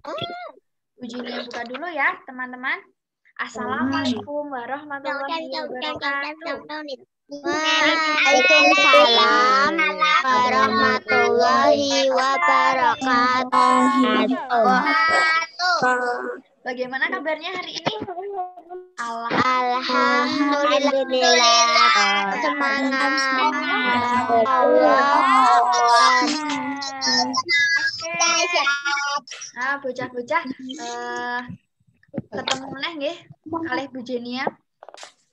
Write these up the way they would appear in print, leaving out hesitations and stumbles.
Bu Junia buka dulu ya, teman-teman. Assalamualaikum warahmatullahi wabarakatuh. Waalaikumsalam warahmatullahi wabarakatuh. Bagaimana kabarnya hari ini? Alhamdulillah. Semangat. Allah. Nah, bocah-bocah ketemu meneh nggih kalih Bu Jenia.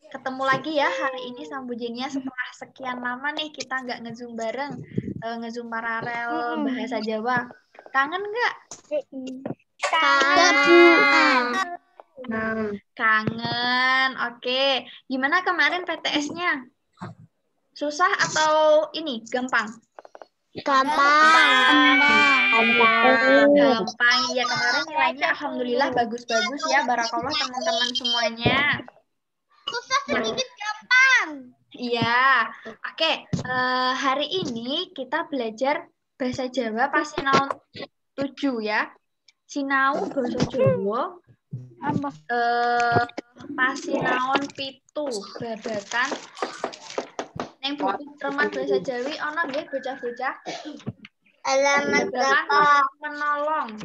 Ketemu lagi ya hari ini sama Bu Jenia setelah sekian lama nih kita nggak ngezoom bareng, ngezoom paralel bahasa Jawa. Kangen nggak? Kangen. Oke. Gimana kemarin PTS-nya? Susah atau ini gampang? Gampang. Gampang. Ya kemarin nilainya alhamdulillah bagus-bagus ya. Barakallah teman-teman semuanya. Susah sedikit gampang. Iya. Oke. Hari ini kita belajar bahasa Jawa pas Sinau 7 ya. Sinau basa Jawa. Pasinaon pitu babakan neng buku Remat Bahasa Jawi ono nggih bocah-bocah? Halaman berapa? Menolong.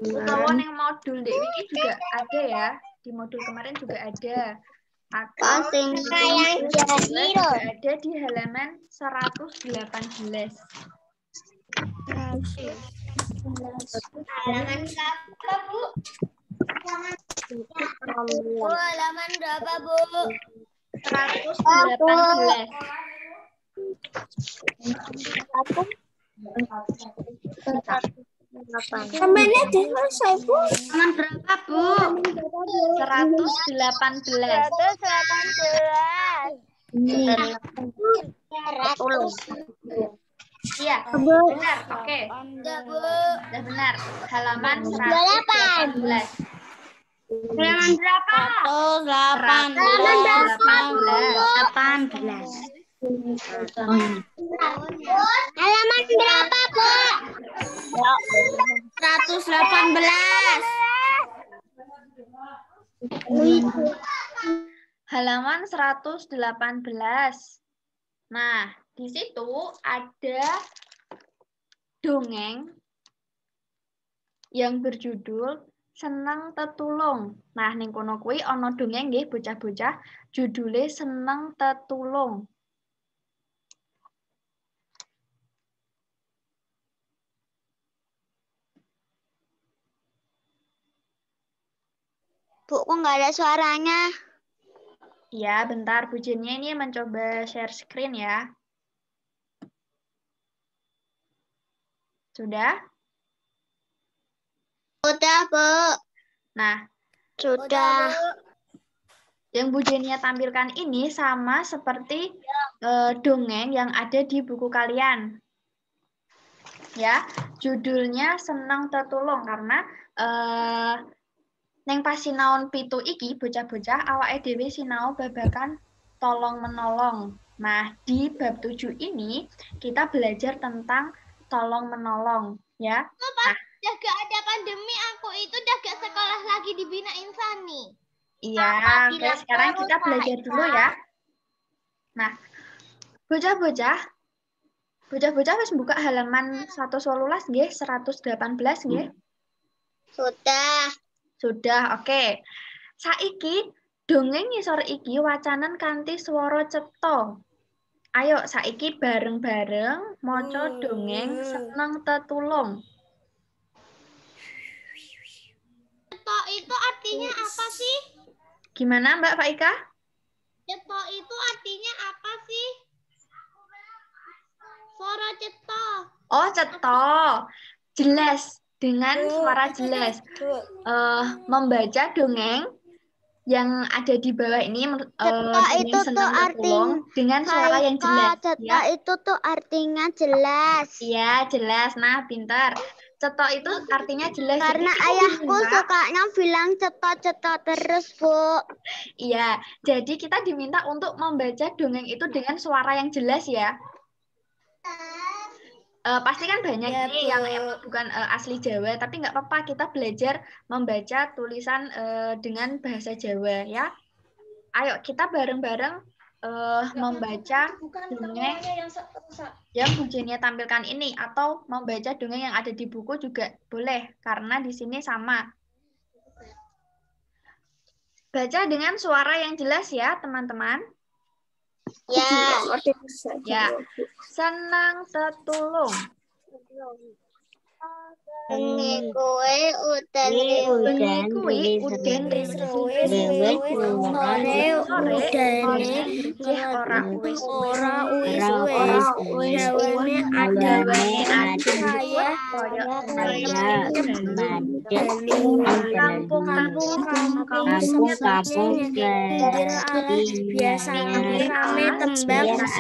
Utawa neng modul Dek Wiki juga ada ya. Di modul kemarin juga ada. Atau yang juga ada di halaman 118. Halaman berapa, Bu? Halaman berapa, Bu? 118. Namanya selesai, Bu. Halaman berapa, Bu? 118. 118. Iya, benar. Oke. Udah, Bu. Udah benar. Halaman 118. Halaman berapa? 118. Halaman berapa, Bu? 118. Halaman 118. Nah, di situ ada dongeng yang berjudul Seneng Tetulung. Nah, ning kono kuwi ana dongeng nggih bocah-bocah, judule Seneng Tetulung. Bu, kok nggak ada suaranya? Ya, bentar Bu Jennya ini mencoba share screen ya. Sudah? Sudah, Bu. Nah, Sudah. yang Bu Jenia tampilkan ini sama seperti dongeng yang ada di buku kalian. Ya, judulnya Seneng Tetulung karena neng pas sinaon pitu iki bocah-bocah awake dhewe sinau babakan tolong menolong. Nah, di bab 7 ini kita belajar tentang tolong menolong, ya. Pas udah gak ada pandemi, aku itu udah gak sekolah lagi di Bina Insani. Iya, oke, sekarang kita belajar dulu ya. Nah, bocah-bocah wis buka halaman 118 nggih, 118 nggih. Sudah. Sudah, oke. Saiki dongeng ngisor iki wacanan kanthi swara cetha. Ayo saiki bareng-bareng maca dongeng Seneng Tetulung. Ceto itu artinya apa sih? Gimana Mbak Faika? Ceto itu artinya apa sih? Suara ceto. Oh, cetha. Jelas, dengan suara jelas. Membaca dongeng yang ada di bawah ini itu tuh artinya dengan suara yang jelas. Ceto Ya. itu tuh artinya jelas. Iya, jelas. Nah, pintar. Ceto itu artinya jelas. Karena ayahku sukanya bilang ceto-ceto terus, Bu. Iya, jadi kita diminta untuk membaca dongeng itu dengan suara yang jelas ya. Pasti kan banyak Ya, nih yang emang bukan asli Jawa, tapi nggak apa-apa kita belajar membaca tulisan dengan bahasa Jawa ya. Ayo kita bareng-bareng membaca dongeng yang Bu Jenia tampilkan ini, atau membaca dongeng yang ada di buku juga boleh, karena di sini sama. Baca dengan suara yang jelas ya teman-teman. Ya. Senang tetulung. Bengi kuwi udan Kuwi udan sore udane ora uwis ora uwis dawane adawane saya kampung seperti nyindir alas biasanya rame tembang iki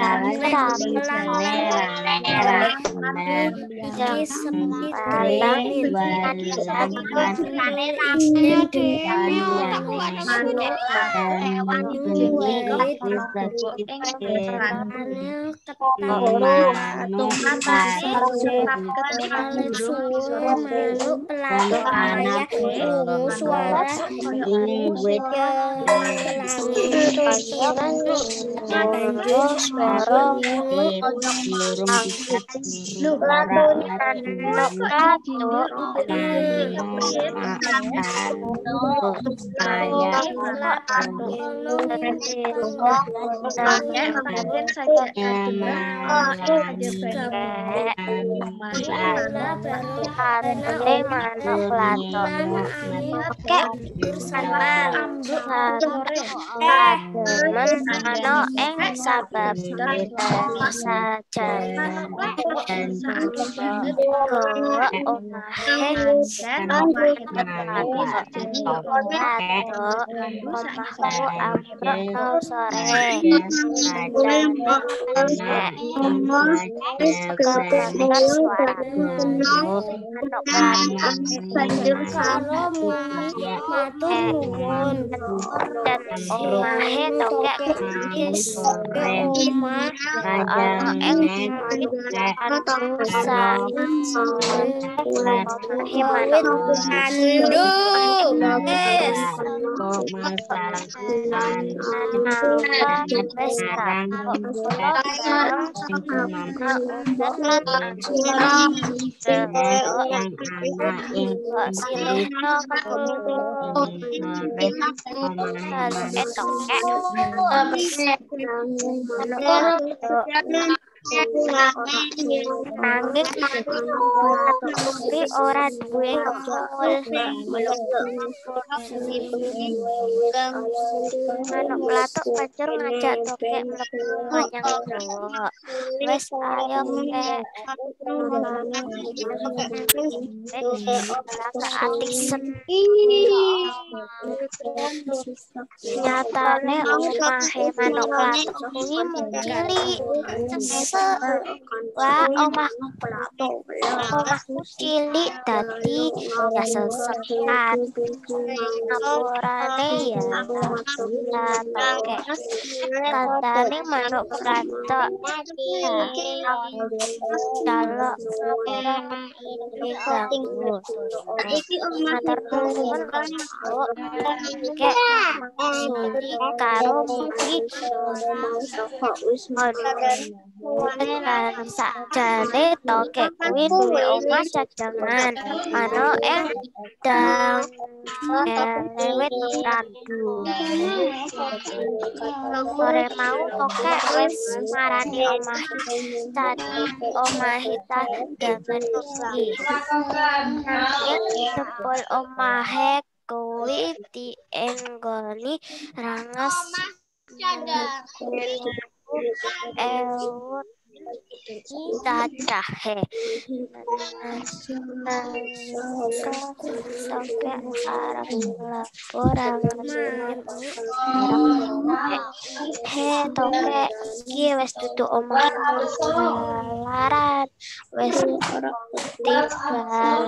sepi ora duwe manuk pelatuk pacur ngajak tokek mlebu menyang Jawa. Wes ayo kek atik nyatane omahe manuk pelatuk kuwi cilik wah omahku cilik dadi ya sesekan ngapurane ya tokek kandane manuk pelatuk kalau iki matur nuwun kek suli karo mugi lan sakjane tokek kuwi duwe omah cadangan ana ing dang lewet randu sore mau tokek wis marani omahe cadangan iki nanging jebul omahe kuwi dienggoni rangas cacahe sampai arep lapor tokek iki wis dudu omah larat wis tinggal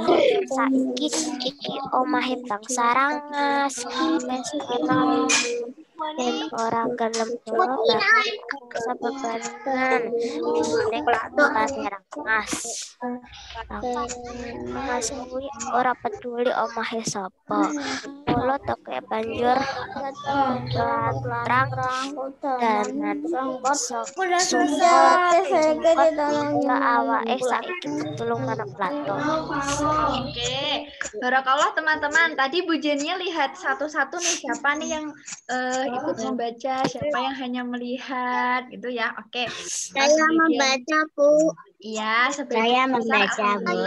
saiki iki omahe Bang Sarangas wis ana dan orang gelem jawab bakal sebebarengan ning pelane Rangas. Rangas kuwi ora peduli omahe sapa. Mula toke banjur terang danan ke awake saiki ketulung manuk plato. Oke, barakallah teman-teman. Tadi Bu Jenia lihat satu-satu nih siapa nih yang ikut membaca, siapa yang hanya melihat gitu ya. Oke. Saya membaca, Bu. Iya, Saya membaca, Bu.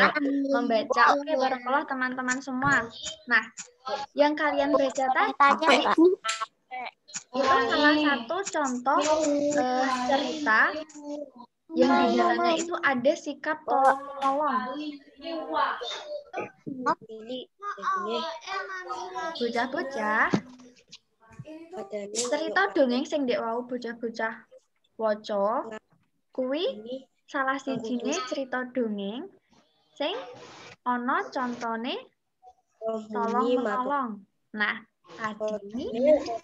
Membaca. Oke, barakallah teman-teman semua. Nah, yang kalian baca tadi itu salah satu contoh cerita yang di dalamnya itu ada sikap tolong-menolong. Bocah-bocah, cerita dongeng sing ndek wau bocah-bocah waca kuwi salah sijine cerita dongeng sing ana contone tolong-menolong. Nah, tadi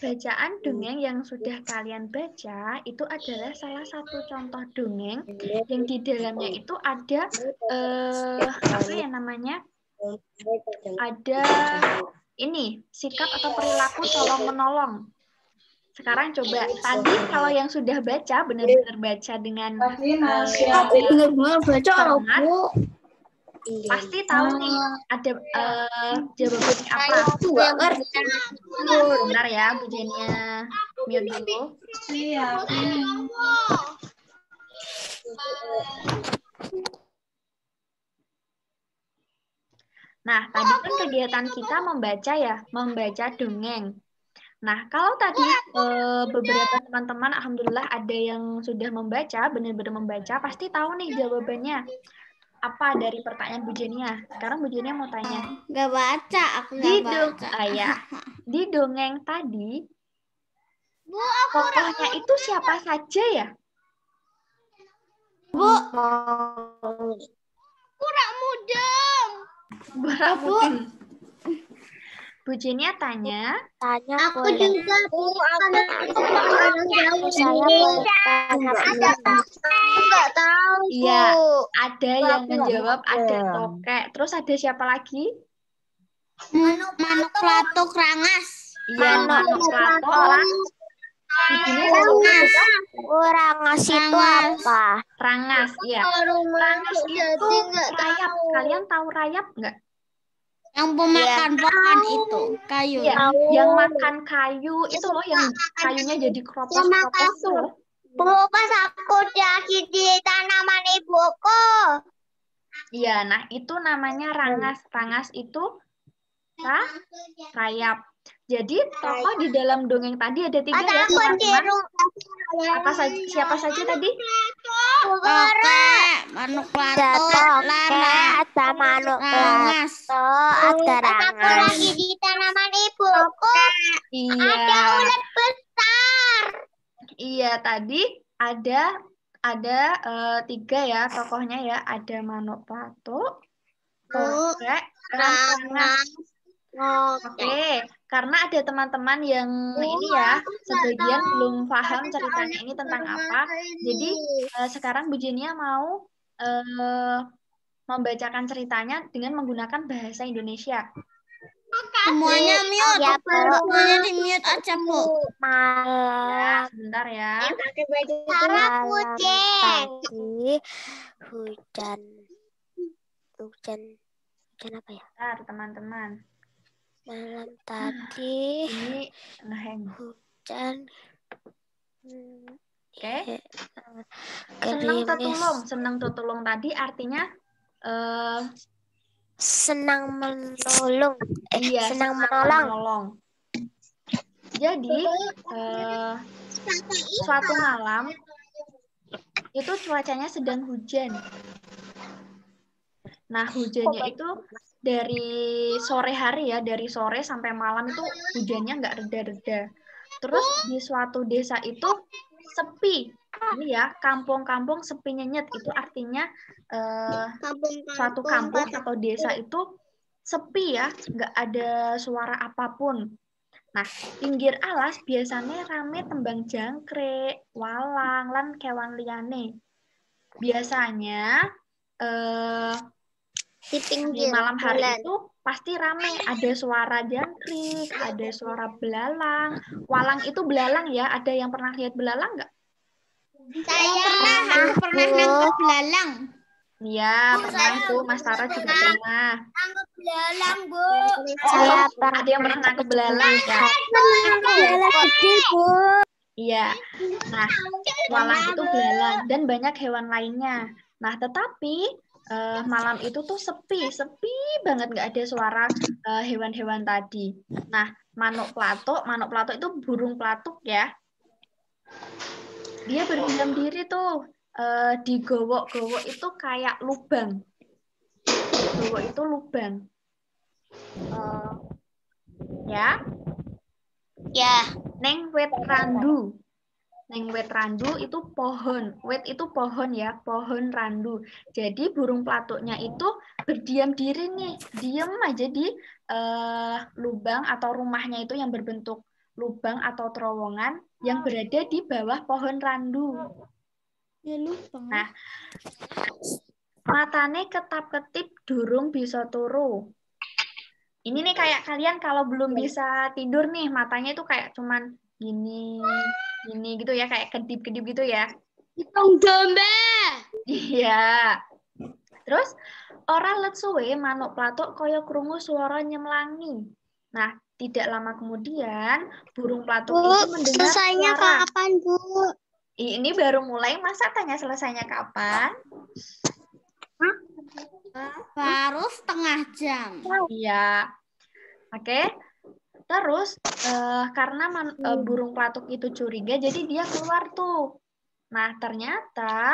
bacaan dongeng yang sudah kalian baca itu adalah salah satu contoh dongeng yang di dalamnya itu ada apa ya namanya? Ada ini sikap atau perilaku tolong-menolong. Sekarang coba tadi kalau yang sudah baca benar-benar baca dengan benar-benar baca Bu. Pasti tahu nih ada jawabannya apa. Bentar ya, Bu Jenia mute dulu. Nah, tadi kan kegiatan kita membaca ya, membaca dongeng. Nah, kalau tadi beberapa teman-teman, alhamdulillah ada yang sudah membaca, benar-benar membaca, pasti tahu nih jawabannya. Apa dari pertanyaan Bu Jenia? Sekarang Bu Jenia mau tanya. Gak baca, aku gak baca. Di dongeng tadi, tokohnya itu siapa saja ya? Bu. Kurang mudeng. Bu Jenia tanya. Aku juga Bu. Saya nggak tahu. Iya, ada yang menjawab ada tokek. Terus ada siapa lagi? Manuk plato Rangas. Iya, manuk plato Rangas itu apa? Rangas, iya. Rangas itu rayap. Kalian tahu rayap nggak? Yang pemakan pohon itu, kayu. Iya, yang makan kayu itu loh, yang kayunya jadi kropos-kropos itu loh. Bu, pas aku lagi di tanaman ibuku. Iya, nah itu namanya rangas. Rangas itu rayap. Jadi tokoh di dalam dongeng tadi ada 3 ya teman-teman. Siapa saja tadi? Manuk plato, ada manuk plato, ada rangas. Aku lagi di tanaman ibuku. Iya. Ada ulat besar. Iya, tadi ada 3 ya tokohnya ya. Ada manuk plato, tokek, rangas. Oke, karena ada teman-teman yang ini ya, sebagian belum paham ceritanya ini tentang apa. Jadi sekarang Bu Jenia mau membacakan ceritanya dengan menggunakan bahasa Indonesia. Semuanya mute. Ya, semuanya di mute aja, Bu. Ya, sebentar ya. Malam tadi hujan apa ya? Bentar, teman-teman. Malam tadi ini ngeheng hujan. Oke. Senang tutulung tadi artinya senang menolong. Iya, senang menolong. Jadi suatu malam itu cuacanya sedang hujan. Nah, hujannya itu dari sore hari ya, dari sore sampai malam itu hujannya nggak reda-reda. Terus di suatu desa itu sepi. Ini ya, kampung-kampung sepi nyenyet. Itu artinya suatu kampung atau desa itu sepi ya, nggak ada suara apapun. Nah, pinggir alas biasanya rame tembang jangkrik, walang, lan kewan liyane. Biasanya Di di pinggir malam hari jalan. itu pasti rame. Ada suara jangkrik, ada suara belalang. Walang itu belalang ya. Ada yang pernah lihat belalang nggak? Aku pernah nangkep belalang. Iya, pernah itu. Mas Tara juga pernah. Nangkep belalang, Bu. Saya Ada yang pernah nangkep belalang ya? belalang gede, Bu. Iya. Nah, walang itu belalang dan banyak hewan lainnya. Nah, tetapi malam itu tuh sepi banget, nggak ada suara hewan-hewan tadi. Nah, manuk pelatuk itu burung pelatuk ya. Dia berdiam diri tuh di gowok-gowok itu kayak lubang. Gowok itu lubang. Ya. Ya. Neng wet randu. Neng wet randu itu pohon. Wet itu pohon ya, pohon randu. Jadi burung pelatuknya itu berdiam diri nih, diam aja di lubang atau rumahnya itu yang berbentuk lubang atau terowongan yang berada di bawah pohon randu. Ya lubang. Nah, matane ketap-ketip durung bisa turu. Ini nih kayak kalian kalau belum bisa tidur nih, matanya itu kayak cuman gini gitu ya, kayak kedip-kedip gitu ya. Hitung domba. Iya. Terus ora let suwe manuk pelatuk kaya krungu suara nyemlangi. Nah, tidak lama kemudian burung pelatuk itu mendengar Selesainya suara. kapan, Bu? Ini baru mulai, masa tanya selesainya kapan? Baru setengah jam. Iya. Oke. Terus karena burung pelatuk itu curiga, jadi dia keluar tuh. Nah, ternyata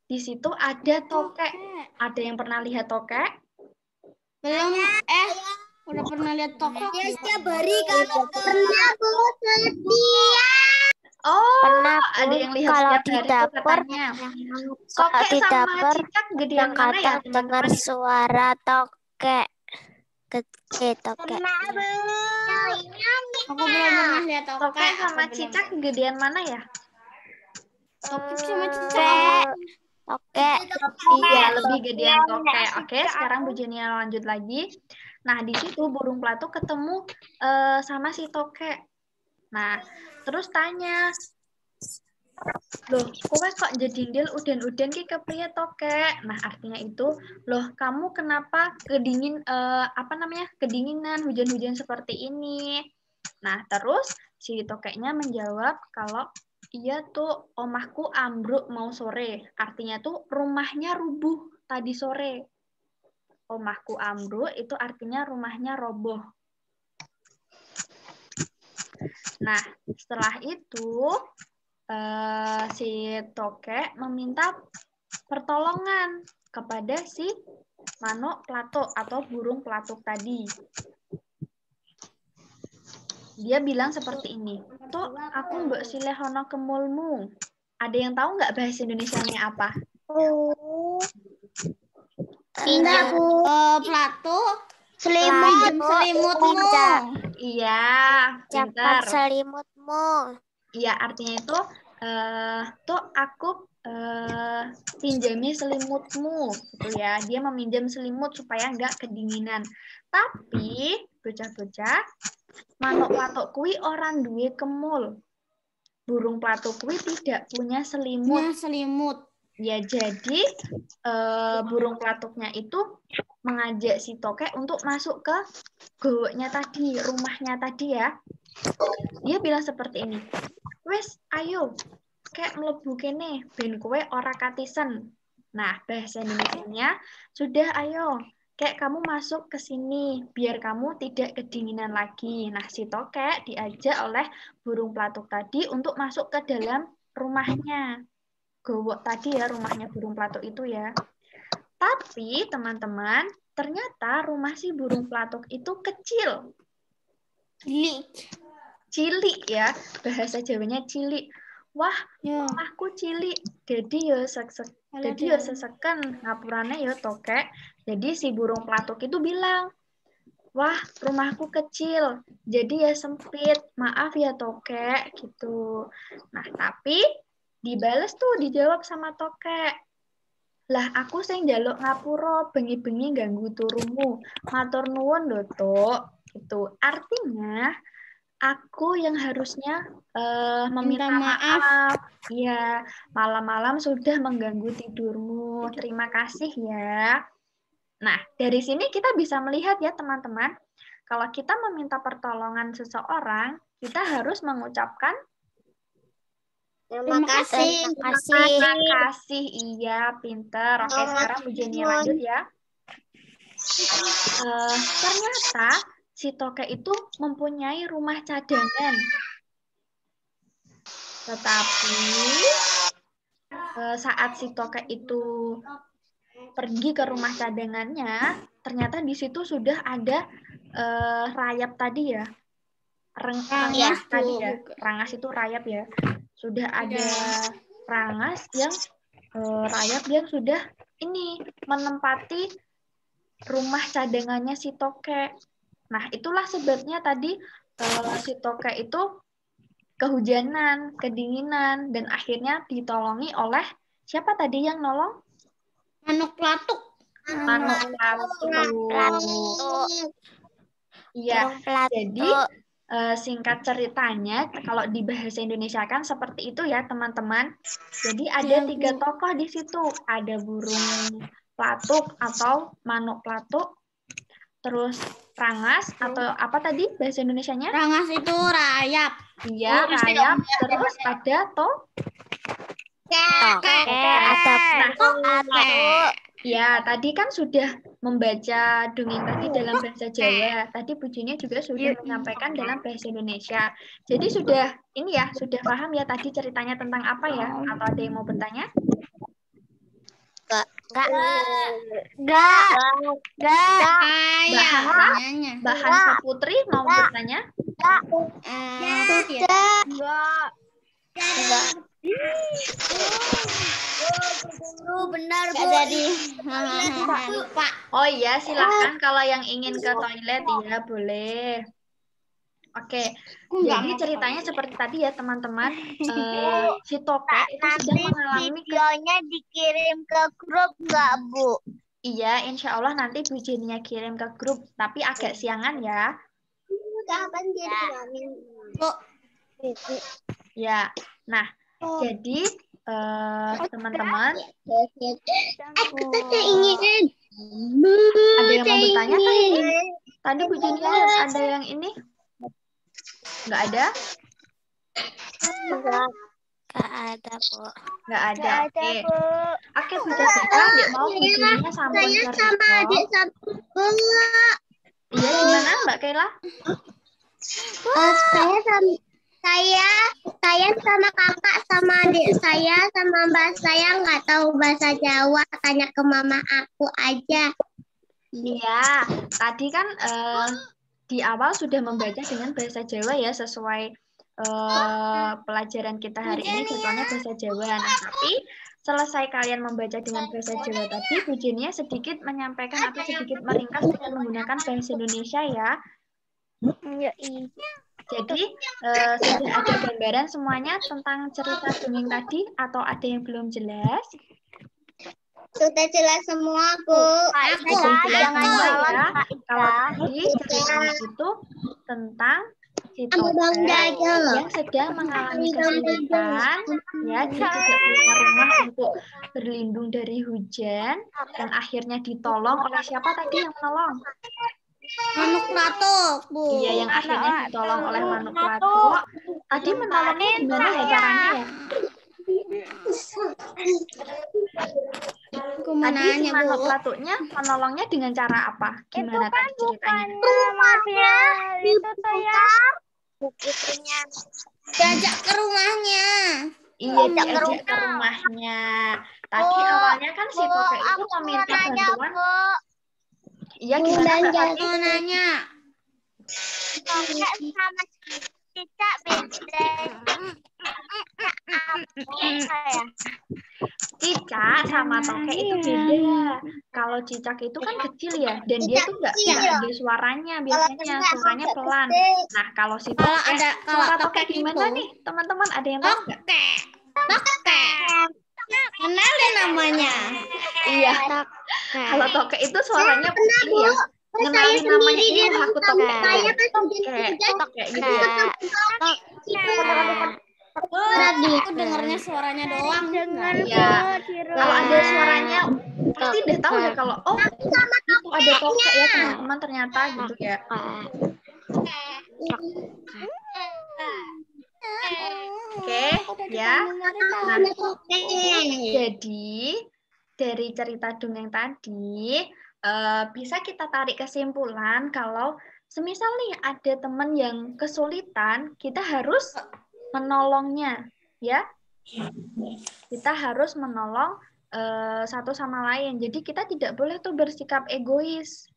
di situ ada tokek. Ada yang pernah lihat tokek? Belum, udah pernah lihat tokek? Ya, setiap hari kalau pernah, Bu. Oh, Pernah, Bu. ada yang lihat Kalau setiap di hari itu dapur, katanya. kalau Tokek di sama dapur cicak gedean yang mana ya, kadang dengar teman-teman? suara tokek. Gede tokek. Aku belum pernah lihat tokek. Tokek sama cicak gedean mana ya? Tokek sama cicak. Tokek. Iya, lebih gedean tokek. Oke, sekarang Bu Jenia lanjut lagi. Nah, di situ burung pelatuk ketemu sama si tokek. Nah, terus tanya, loh, kowe kok jedindil udan-udan ki kepriye tokek? Nah, artinya itu, loh, kamu kenapa kedinginan hujan-hujan seperti ini? Nah, terus si tokeknya menjawab kalau iya tuh omahku ambruk mau sore. Artinya tuh rumahnya rubuh tadi sore. Omahku ambruk itu artinya rumahnya roboh. Nah, setelah itu si tokek meminta pertolongan kepada si manuk pelatuk atau burung pelatuk tadi. Dia bilang seperti ini, "Tok, aku mbok silih ana kemulmu." Ada yang tahu nggak bahasa Indonesianya apa? Pinjam Pelatuk. selimutmu. Iya, Cepat pintar. selimutmu. Iya, artinya itu, "Tok, aku pinjami selimutmu." Gitu ya. Dia meminjam selimut supaya nggak kedinginan. Tapi, bocah-bocah, manuk pelatuk kuwi orang duwe kemul. Burung pelatuk kuwi tidak punya selimut. Ya, jadi burung pelatuknya itu mengajak si tokek untuk masuk ke gowoknya tadi, rumahnya tadi ya. Dia bilang seperti ini, "Wes, ayo, kek mlebu kene, ben kowe ora katisen." Nah, bahasa Indonesianya, "Sudah, ayo, kek kamu masuk ke sini, biar kamu tidak kedinginan lagi." Nah, si tokek diajak oleh burung pelatuk tadi untuk masuk ke dalam rumahnya. Gowok tadi ya, rumahnya burung pelatuk itu ya. Tapi teman-teman, ternyata rumah si burung pelatuk itu kecil. Cilik ya, bahasa Jawanya cilik. Wah, rumahku cilik. Jadi ya seseken ngapurane ya tokek. Jadi si burung pelatuk itu bilang, wah rumahku kecil, jadi ya sempit, maaf ya tokek gitu. Nah tapi dibales tuh, dijawab sama tokek. Lah aku sing njaluk ngapura, bengi-bengi ganggu turumu. Matur nuwun lho, Tok. Gitu. Artinya aku yang harusnya meminta maaf. Iya, malam-malam sudah mengganggu tidurmu. Terima kasih ya. Nah, dari sini kita bisa melihat ya teman-teman, kalau kita meminta pertolongan seseorang, kita harus mengucapkan Terima kasih. terima kasih. Iya, pinter. Oke, sekarang Bu Jenny lanjut ya. Ternyata si tokek itu mempunyai rumah cadangan. Tetapi saat si tokek itu pergi ke rumah cadangannya, ternyata di situ sudah ada rayap tadi ya. Rangas tadi ya. Rangas itu rayap ya. Sudah ada rangas yang rayap yang sudah ini menempati rumah cadangannya si tokek. Nah, itulah sebabnya tadi si tokek itu kehujanan, kedinginan, dan akhirnya ditolongi oleh siapa tadi yang nolong? Manuk pelatuk. Manuk pelatuk. Iya, jadi singkat ceritanya, kalau di bahasa Indonesia kan seperti itu ya teman-teman. Jadi ada 3 tokoh di situ. Ada burung pelatuk atau manuk pelatuk, terus rangas atau apa tadi bahasa Indonesianya? Rangas itu rayap. Iya, rayap. Terus ada ya, tadi kan sudah membaca dongeng tadi dalam bahasa Jawa. Tadi Bu Jenny juga sudah menyampaikan dalam bahasa Indonesia. Jadi sudah ini ya, sudah paham ya tadi ceritanya tentang apa ya? Atau ada yang mau bertanya? Enggak. Mbak Hansa Putri mau bertanya? Enggak. Benar, Bu. Jadi lupa. Oh iya, silakan kalau yang ingin ke toilet ya boleh. Oke, jadi ceritanya seperti tadi ya teman-teman. Si tokek itu sedang mengalami videonya dikirim ke grup nggak, Bu? Iya, insya Allah nanti Bu Jenny kirim ke grup, tapi agak siangan ya. Kapan dia Bu? Ya, nah jadi teman-teman, ada yang mau bertanya kan ini? Tadi Bu Jenny ada yang ini? Nggak ada? Nggak ada, Bu. Nggak ada, oke. Oke, Bu Jessica, adik mau Bu Jenny sampun cerita. Iya, gimana Mbak Kayla? Saya sama kakak sama adik saya sama mbak saya nggak tahu bahasa Jawa, tanya ke mama aku aja. Iya, tadi kan di awal sudah membaca dengan bahasa Jawa ya, sesuai pelajaran kita hari ini jadwalnya bahasa Jawa. Nah, tapi selesai kalian membaca dengan bahasa Jawa tadi, Bu Jenny sedikit menyampaikan atau sedikit meringkas dengan menggunakan bahasa Indonesia ya. Jadi sudah ada gambaran semuanya tentang cerita dongeng tadi atau ada yang belum jelas? Sudah jelas semua, Bu. Sudah jelas semua ya. Kalau tadi ceritanya itu tentang si tokek yang sedang mengalami kesulitan, ya dia tidak punya rumah untuk berlindung dari hujan, dan akhirnya ditolong oleh siapa tadi yang menolong? Manuk pelatuk, Bu. Iya, yang akhirnya ditolong oleh manuk pelatuk. Tadi menolongnya gimana ya caranya ya? Tadi si manuk pelatuknya menolongnya dengan cara apa? Gimana tadi ceritanya? Rumahnya itu saya bukunya Diajak ke rumahnya. Iya, diajak ke rumahnya. Tadi awalnya kan si tokek itu meminta bantuan. Iya, gimana Mbak Fatih? Mau nanya. Tokek sama Cicak beda. Apa ya? Cicak sama tokek itu beda. Kalau cicak itu kan kecil ya, dan dia tuh nggak ada suaranya biasanya, suaranya pelan. Nah, kalau si Kalau tokek, ada suara tokek tokek gimana itu, nih, teman-teman? Ada yang tahu nggak? tokek. Kenalin namanya. Iya, kalau tokek itu suaranya ini ya, ngenalin namanya ini loh aku tokek. Tokek gitu ya. Aku dengarnya suaranya doang. Iya. Kalau ada suaranya pasti udah tahu ya kalau itu ada tokek ya teman-teman ternyata gitu ya. Oke, ya. Nah, jadi dari cerita dongeng tadi bisa kita tarik kesimpulan kalau semisal nih ada teman yang kesulitan, kita harus menolongnya, ya. Kita harus menolong satu sama lain. Jadi kita tidak boleh tuh bersikap egois.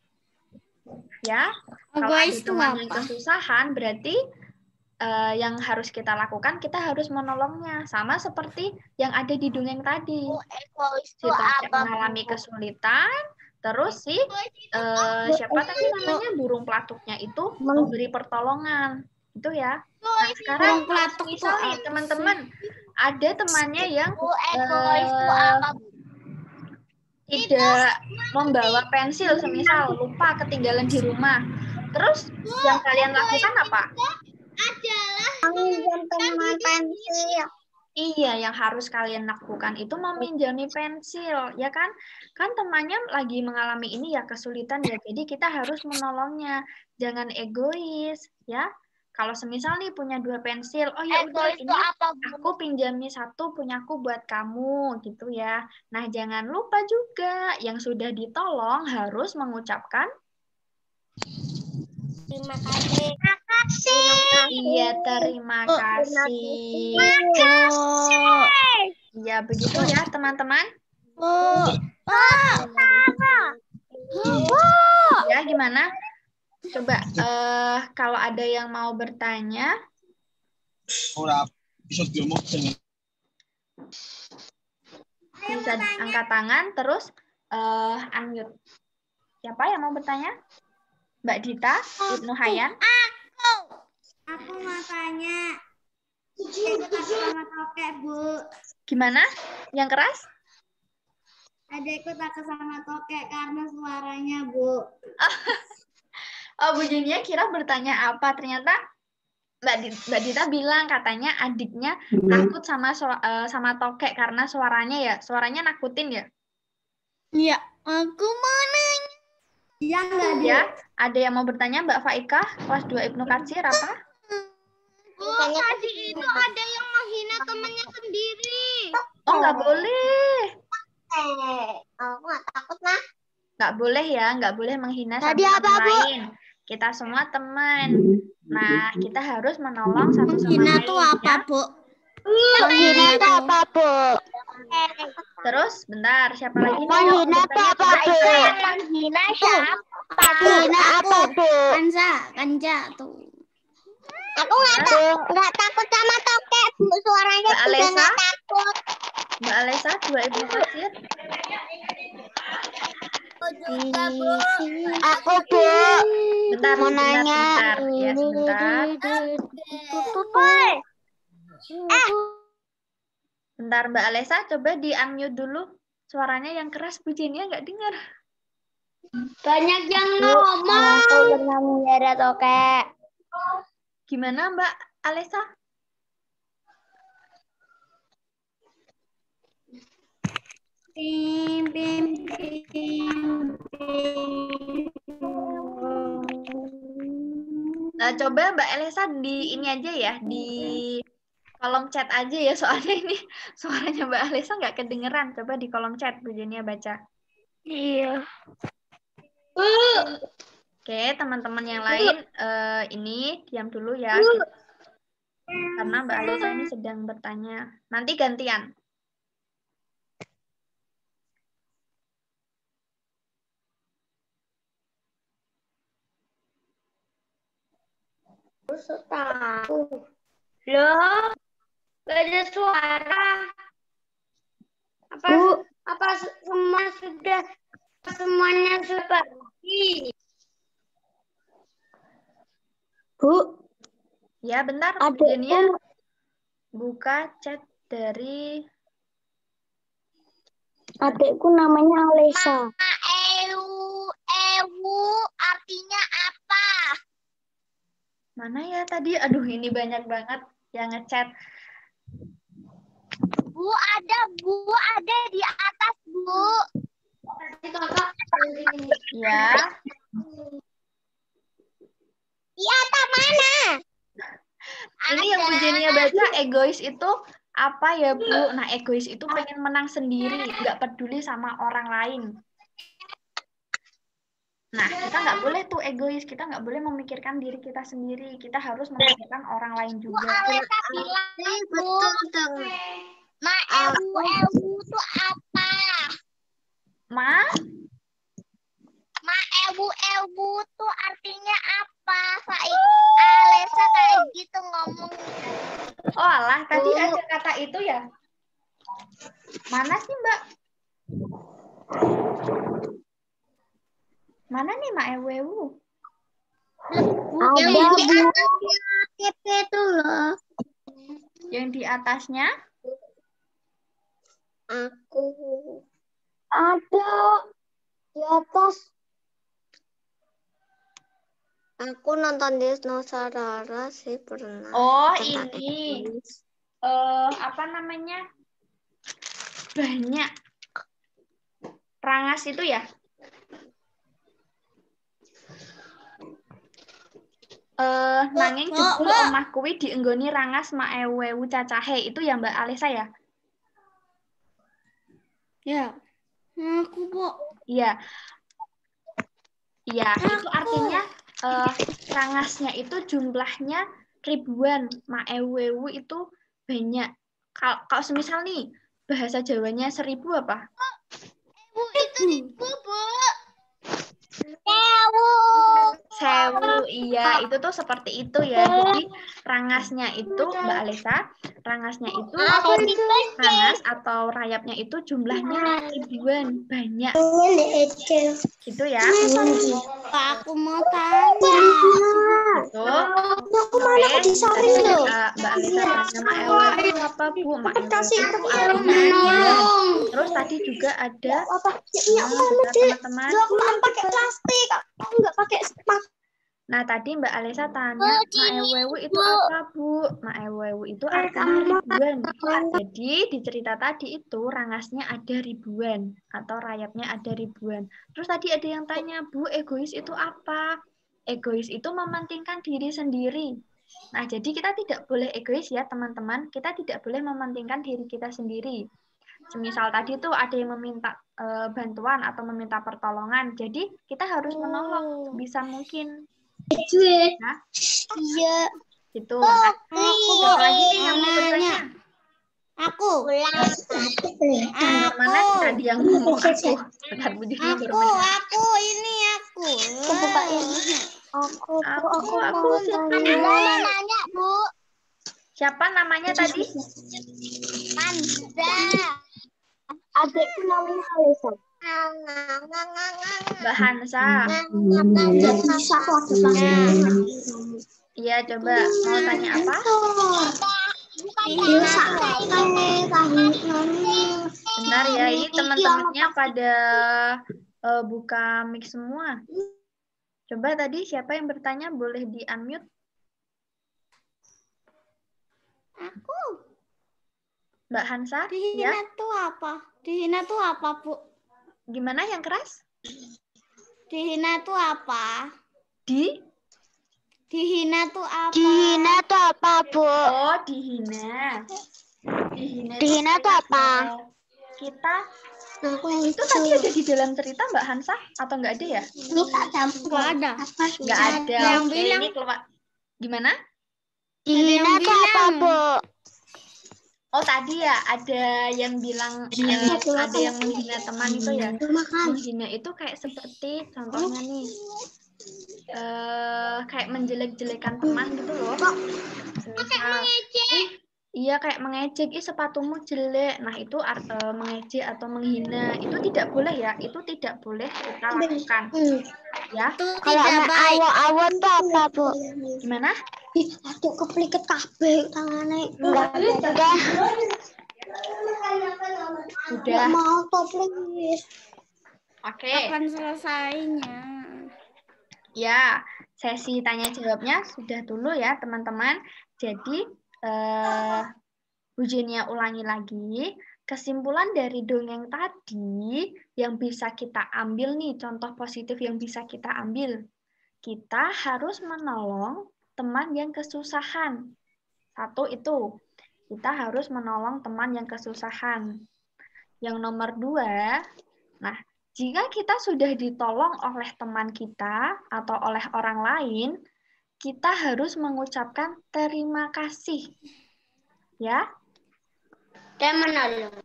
Ya, kalau ada Egois itu teman yang apa? kesusahan, berarti yang harus kita lakukan, kita harus menolongnya. Sama seperti yang ada di dongeng tadi. Si tokek mengalami kesulitan, terus si siapa tadi namanya burung pelatuknya itu memberi pertolongan. Itu ya. Nah, sekarang misal nih teman-teman, ada temannya yang tidak membawa pensil, semisal lupa ketinggalan di rumah. Terus yang kalian lakukan apa? Meminjam teman pensil. Iya, yang harus kalian lakukan itu meminjami pensil, ya kan? Kan temannya lagi mengalami ini ya kesulitan ya, jadi kita harus menolongnya. Jangan egois, ya. Kalau semisal nih punya 2 pensil, oh ya udah ini aku pinjami 1 punyaku buat kamu, gitu ya. Nah, jangan lupa juga yang sudah ditolong harus mengucapkan Terima kasih. iya, terima kasih. Iya, begitu ya, teman-teman. Ya, gimana? Coba kalau ada yang mau bertanya, bisa angkat tangan, terus unmute. Siapa yang mau bertanya? Mbak Dita, Ibnu Hayan. Aku mau tanya. Ikut aku sama tokek, Bu. Gimana? Yang keras? Ada ikut aku sama tokek karena suaranya, Bu. Oh, Bu Junia kira bertanya apa? Ternyata Mbak Dita bilang katanya adiknya takut sama tokek karena suaranya ya. Suaranya nakutin ya? Iya, aku mau nanya. Iya enggak, Dik? Ya, ada yang mau bertanya Mbak Faika, kelas 2 Ibnu Katsir apa? Tadi itu ada yang menghina temannya sendiri. Oh, nggak boleh. Aku nggak takut, Nah. Nggak boleh ya, nggak boleh menghina Tadi satu apa, sama Bu? lain. Kita semua teman. Nah, kita harus menolong satu sama Menghina lain. tuh apa, Ya. Bu? Menghina itu apa, Bu? Terus, bentar, siapa lagi nih? Menghina itu Bertanya, apa, Bu? Menghina siapa? Menghina apa, Bu? Kanja tuh. Aku nggak takut sama tokek, Bu. Suaranya Mbak juga Alesa? nggak takut. Mbak Alesa, 2 Ibnu Katsir. Aku, Bu. Bentar, Mau sebentar, nanya. sebentar. Ya, sebentar. Bentar, Mbak Alesa, coba di-unmute dulu. Suaranya yang keras, Bu Jenia nggak dengar. Banyak yang ngomong. Aku pernah melihara tokek. Gimana, Mbak Alesa? Nah, coba Mbak Alesa di ini aja ya, di kolom chat aja ya, soalnya ini suaranya Mbak Alesa nggak kedengeran. Coba di kolom chat, Bu Jenia baca. Iya. Oke, teman-teman yang lain ini diam dulu ya. Karena Mbak Alesa ini sedang bertanya. Nanti gantian. Tahu. Loh, gak ada suara. Apa semuanya sudah pergi? Bu, Ya, bentar. adikku, Jenia buka chat dari adikku namanya Alesa. Ewu artinya apa? mana ya tadi? Aduh, ini banyak banget yang ngechat. Bu ada di atas, Bu. Tadi kakak Ya. di atas mana? Ini yang Bu Jenia baca, egois itu apa ya, Bu? Nah, egois itu pengen menang sendiri, nggak peduli sama orang lain. Nah, kita nggak boleh tuh egois, kita nggak boleh memikirkan diri kita sendiri, kita harus memikirkan orang lain Bu juga. Aleta bilang, Bu. Ewu itu apa? Ewu tuh artinya apa? Alesa kayak gitu ngomong. Oh alah, tadi ada kata itu ya? Mana sih, Mbak? Mana nih, Mak Ewewu? Ada, Bu. itu loh. Yang di atasnya? Aku. Ada di atas. Aku nonton Dinosaurus sih pernah. Oh, Tentang ini. egois. Apa namanya? Banyak. Rangas itu ya? Nanging jebul omah kuwi dienggoni rangas mak ewewu cacahe. Itu ya Mbak Alesa ya? Ya. Aku, Bu. Iya. Iya, itu artinya rangasnya itu jumlahnya ribuan. Mak ewewu itu banyak. Kalau semisal nih, bahasa Jawanya 1000 apa? Bu, itu ribu, Bu. Sewu. Sewu, iya itu tuh seperti itu ya. Jadi rangasnya itu Mbak Alesa, rangasnya itu rangas atau rayapnya itu jumlahnya ribuan, banyak. Gitu ya. Aku mau tanya. Gitu. Oke, tadi Mbak Alesa tanya Mak Ewe itu apa Bu? Mak Ewe itu artinya ribuan. Terus tadi juga ada teman-teman. Pakai plastik, aku nggak pakai sepak. Nah, tadi Mbak Alesa tanya, Maewewu itu apa, Bu? Maewewu itu artinya ribuan. Jadi, di cerita tadi itu rangasnya ada ribuan atau rayapnya ada ribuan. Terus tadi ada yang tanya, Bu, egois itu apa? Egois itu mementingkan diri sendiri. Nah, jadi kita tidak boleh egois ya, teman-teman. Kita tidak boleh mementingkan diri kita sendiri. Semisal tadi tuh ada yang meminta bantuan atau meminta pertolongan. Jadi, kita harus menolong sebisa mungkin. Nah, Iya. gitu. Nah, siapa lagi nih yang mau bertanya? Aku. Mana tadi yang ngomong aku? Bentar, Bu Juni baru benar. Aku ini aku. Aku siapa? Nanya, Bu. Siapa namanya tadi? Manza. Adikku namanya Alesa. Mbak Hansa. Iya, coba mau tanya apa? Bentar ya, ini teman-temannya pada buka mic semua. Coba tadi siapa yang bertanya boleh di-unmute? Aku. Mbak Hansa, Dihina ya? tuh apa? Dihina tuh apa, Bu? Gimana yang keras? Dihina tuh apa? Dihina tuh apa? Dihina tuh apa, Bu? Oh, dihina. Dihina tuh apa? Kita itu tadi ada di dalam cerita Mbak Hansa atau nggak ada ya? Nggak ada. Nggak ada. Yang Oke, bilang ini keluar. Gimana? Dihina tuh apa, Bu? Oh, tadi ya ada yang bilang ada yang menghina teman itu ya. Menghina itu kayak seperti contohnya nih. kayak menjelek-jelekan teman gitu loh. Semisal, iya kayak mengejek, sepatumu jelek. Nah itu mengejek atau menghina itu tidak boleh ya. Itu tidak boleh kita lakukan. Ya. Kalau awal-awal tuh apa, Bu? Gimana? Aduh, kepliket kabeh tangannya. Enggak. Udah. Mau toh, please. Oke. Kapan selesainya? Ya, sesi tanya jawabnya sudah dulu ya teman-teman. Jadi Bu Jenia ulangi lagi. Kesimpulan dari dongeng tadi yang bisa kita ambil nih, contoh positif yang bisa kita ambil. Kita harus menolong teman yang kesusahan. Satu itu, kita harus menolong teman yang kesusahan. Yang nomor 2, nah, jika kita sudah ditolong oleh teman kita atau oleh orang lain, kita harus mengucapkan terima kasih. Ya? Dan menolong.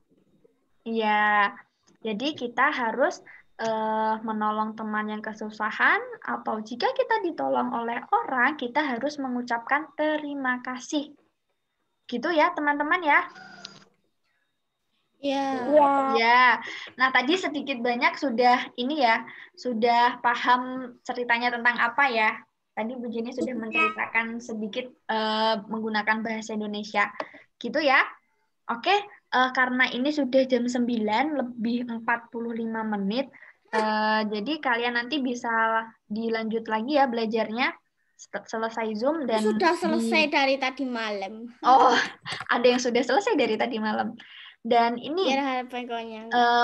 Iya. Jadi kita harus menolong teman yang kesusahan, atau jika kita ditolong oleh orang, kita harus mengucapkan terima kasih. Gitu ya, teman-teman ya. Ya. Ya, nah tadi sedikit banyak sudah ini ya, sudah paham ceritanya tentang apa ya. Tadi Bu Jenny sudah menceritakan sedikit menggunakan bahasa Indonesia. Gitu ya. Oke, karena ini sudah jam 9 lebih 45 menit. Jadi kalian nanti bisa dilanjut lagi ya belajarnya selesai Zoom dan Sudah selesai dari tadi malam. Oh, ada yang sudah selesai dari tadi malam. Dan ini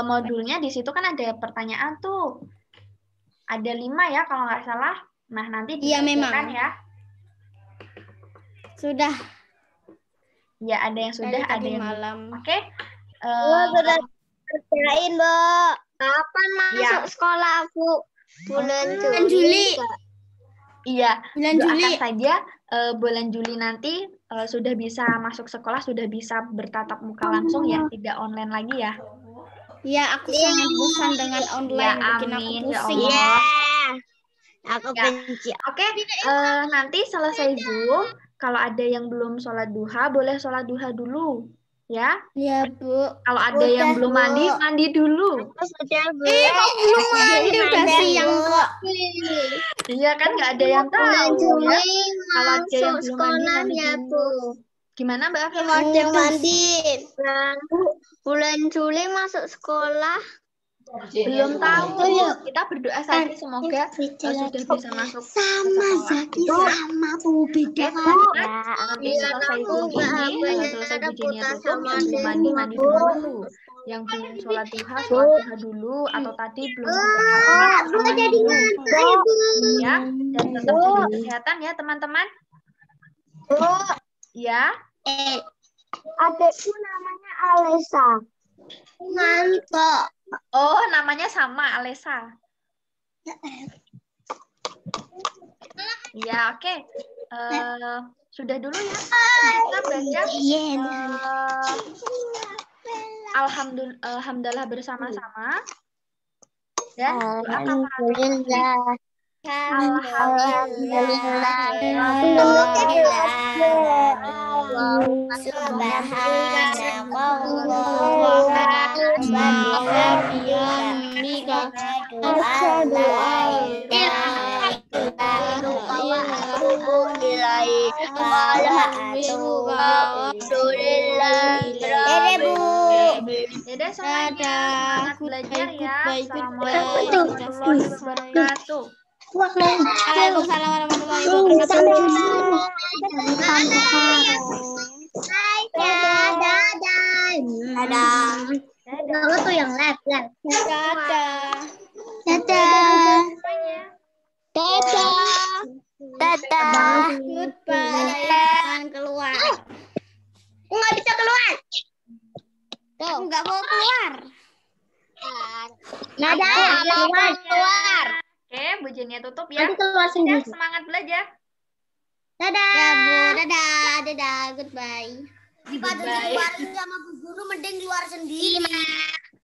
modulnya di situ kan ada pertanyaan tuh. Ada 5 ya kalau nggak salah. Nah, nanti Iya memang ya. Sudah. Ya, ada yang sudah, dari ada yang malam. Oke. Sudah kerjain, Bu. Kapan masuk sekolah, Bu? Bulan Juli. Iya, Bulan doakan Juli. saja bulan Juli nanti sudah bisa masuk sekolah, sudah bisa bertatap muka langsung ya, tidak online lagi ya. Ya, aku sangat bosan dengan online, Ya, bikin aku amin, ya pusing. Allah. Aku Ya. benci. Oke, nanti selesai Zoom, kalau ada yang belum sholat duha, boleh sholat duha dulu. Ya, Ya, Bu. kalau ada yang belum mandi, mandi dulu. Sudah, Bu. Kok belum mandi, udah siang kok. Iya kan, nggak ada yang tahu ya. Kalau ada yang Masuk belum mandi, mandi sekolahnya, dulu. Bu. Gimana Mbak Afif? Ada mandi. Bulan Juli masuk sekolah. Belum tahu. Kita berdoa saja semoga sudah bisa masuk. Sama Zaki sama Bu beda. Nanti selesai Zoom ini, selesai ujiannya tutup, yang belum mandi, mandi dulu. Yang belum sholat duha dulu, atau tadi belum sempat dulu. Ya, dan tetap jaga kesehatan ya teman-teman. Ya. Adikku namanya Alesa. Mantap. Oh, namanya sama Alesa. Ya, oke. Sudah dulu ya. Kita baca. Alhamdulillah bersama-sama. Dan doa kafaratul. Dadah semuanya, semangat belajar ya. Assalamualaikum warahmatullahi wabarakatuh. Waalaikumsalam warahmatullahi wabarakatuh. Dadah. Kamu tuh yang live. Dadah. Dadah. Dadah. Goodbye. Jangan keluar. Nggak bisa keluar. Nggak mau keluar. Keluar. Oke, Bu Jenia tutup ya. Nanti keluar sendiri. Semangat belajar. Dadah. Ya, Bu. Dadah. Goodbye. Daripada keluar sama Bu Guru, mending keluar sendiri.